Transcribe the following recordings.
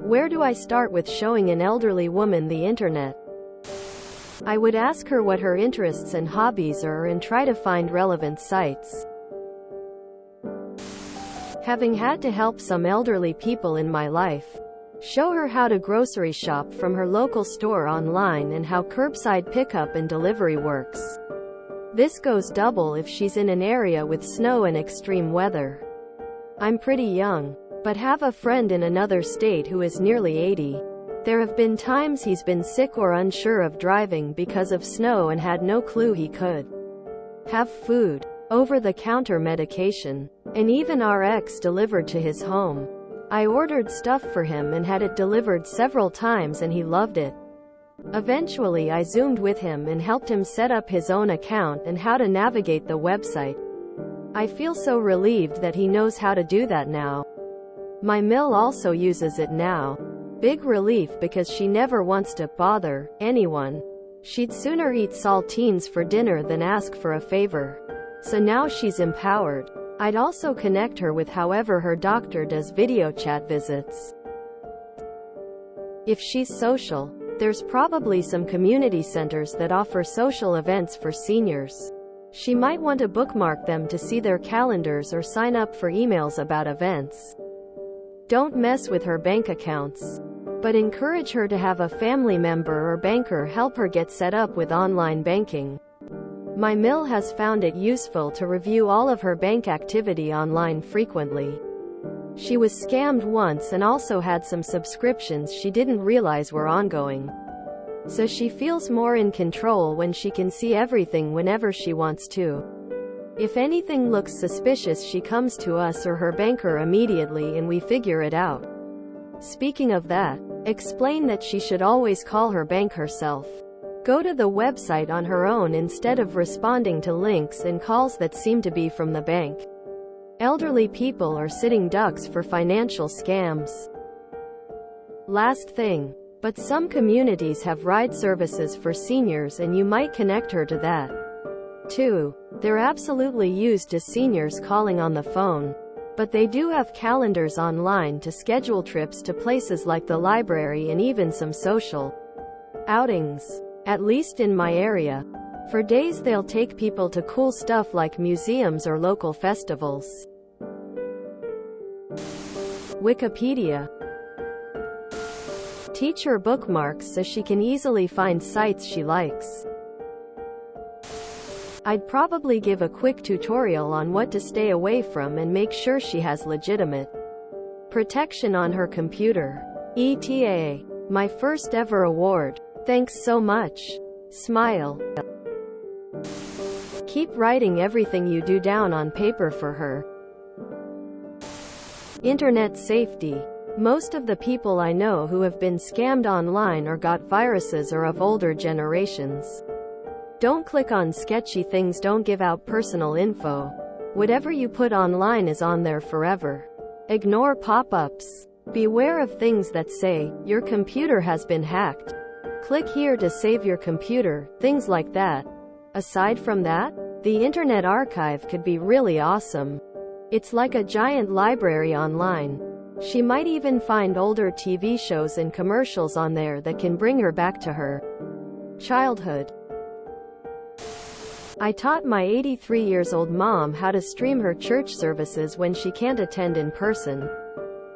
Where do I start with showing an elderly woman the internet? I would ask her what her interests and hobbies are and try to find relevant sites. Having had to help some elderly people in my life, show her how to grocery shop from her local store online and how curbside pickup and delivery works. This goes double if she's in an area with snow and extreme weather. I'm pretty young, but have a friend in another state who is nearly 80. There have been times he's been sick or unsure of driving because of snow and had no clue he could have food, over-the-counter medication, and even RX delivered to his home. I ordered stuff for him and had it delivered several times and he loved it. Eventually I Zoomed with him and helped him set up his own account and how to navigate the website. I feel so relieved that he knows how to do that now. My mill also uses it now. Big relief because she never wants to bother anyone. She'd sooner eat saltines for dinner than ask for a favor. So now she's empowered. I'd also connect her with however her doctor does video chat visits. If she's social, there's probably some community centers that offer social events for seniors. She might want to bookmark them to see their calendars or sign up for emails about events. Don't mess with her bank accounts, but encourage her to have a family member or banker help her get set up with online banking. My mill has found it useful to review all of her bank activity online frequently. She was scammed once and also had some subscriptions she didn't realize were ongoing. So she feels more in control when she can see everything whenever she wants to. If anything looks suspicious, she comes to us or her banker immediately and we figure it out. Speaking of that, explain that she should always call her bank herself. Go to the website on her own instead of responding to links and calls that seem to be from the bank. Elderly people are sitting ducks for financial scams. Last thing, but some communities have ride services for seniors and you might connect her to that. 2. They're absolutely used to seniors calling on the phone, but they do have calendars online to schedule trips to places like the library and even some social outings. At least in my area. For days they'll take people to cool stuff like museums or local festivals. Wikipedia. Teach her bookmarks so she can easily find sites she likes. I'd probably give a quick tutorial on what to stay away from and make sure she has legitimate protection on her computer. ETA. My first ever award. Thanks so much. Smile. Keep writing everything you do down on paper for her. Internet safety. Most of the people I know who have been scammed online or got viruses are of older generations. Don't click on sketchy things, don't give out personal info. Whatever you put online is on there forever. Ignore pop-ups. Beware of things that say, your computer has been hacked. Click here to save your computer, things like that. Aside from that, the Internet Archive could be really awesome. It's like a giant library online. She might even find older TV shows and commercials on there that can bring her back to her childhood. I taught my 83-year-old mom how to stream her church services when she can't attend in person.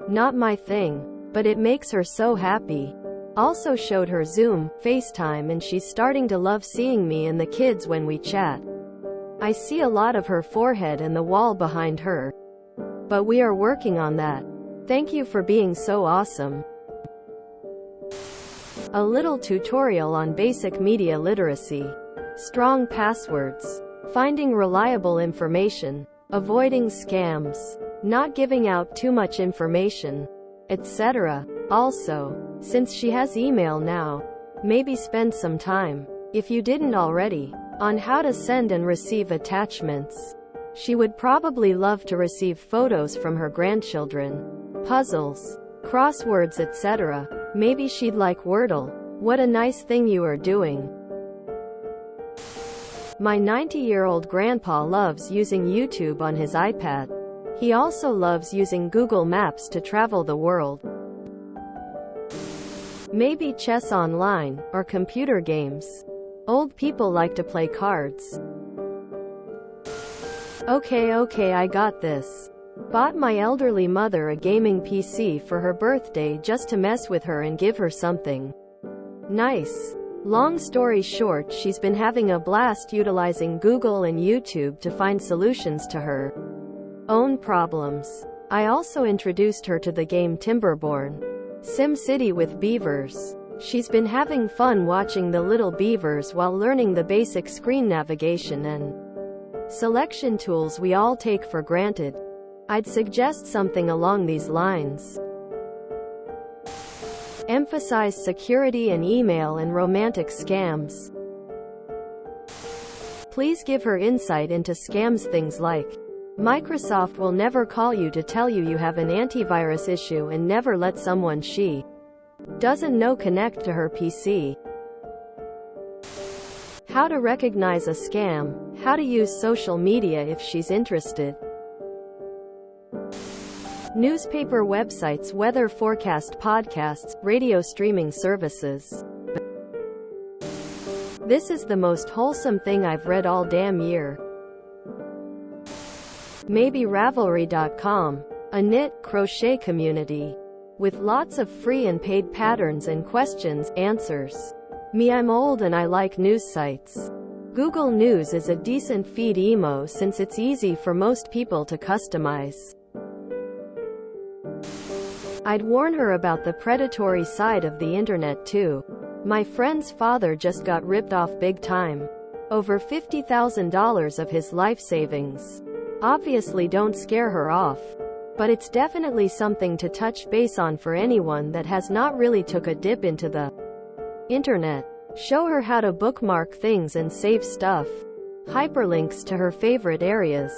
Not my thing, but it makes her so happy. Also showed her Zoom, FaceTime, and she's starting to love seeing me and the kids when we chat. I see a lot of her forehead and the wall behind her. But we are working on that. Thank you for being so awesome. A little tutorial on basic media literacy. Strong passwords. Finding reliable information. Avoiding scams. Not giving out too much information, etc. Also, since she has email now, maybe spend some time, if you didn't already, on how to send and receive attachments. She would probably love to receive photos from her grandchildren, puzzles, crosswords, etc. Maybe she'd like Wordle. What a nice thing you are doing. My 90-year-old grandpa loves using YouTube on his iPad. He also loves using Google Maps to travel the world. Maybe chess online, or computer games. Old people like to play cards. Okay, I got this. Bought my elderly mother a gaming PC for her birthday just to mess with her and give her something nice. Long story short, she's been having a blast utilizing Google and YouTube to find solutions to her own problems. I also introduced her to the game Timberborn, SimCity with beavers. She's been having fun watching the little beavers while learning the basic screen navigation and selection tools we all take for granted. I'd suggest something along these lines. Emphasize security in email and romantic scams. Please give her insight into scams, things like Microsoft will never call you to tell you you have an antivirus issue and never let someone she doesn't know connect to her PC. How to recognize a scam. How to use social media if she's interested. Newspaper websites, weather forecast, podcasts, radio streaming services. This is the most wholesome thing I've read all damn year. Maybe Ravelry.com, a knit, crochet community with lots of free and paid patterns and questions, answers. Me, I'm old and I like news sites. Google News is a decent feed emo since it's easy for most people to customize. I'd warn her about the predatory side of the internet too. My friend's father just got ripped off big time. Over $50,000 of his life savings. Obviously don't scare her off. But it's definitely something to touch base on for anyone that has not really took a dip into the internet. Show her how to bookmark things and save stuff. Hyperlinks to her favorite areas.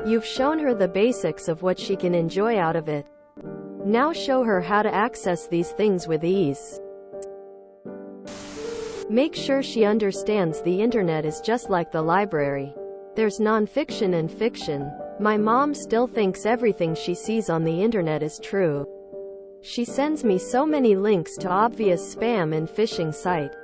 You've shown her the basics of what she can enjoy out of it. Now show her how to access these things with ease. Make sure she understands the internet is just like the library. There's non-fiction and fiction. My mom still thinks everything she sees on the internet is true. She sends me so many links to obvious spam and phishing sites.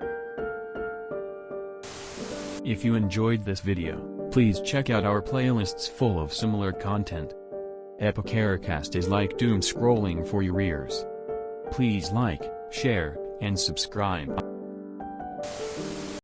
If you enjoyed this video, please check out our playlists full of similar content. Epicaricast is like doom scrolling for your ears. Please like, share, and subscribe.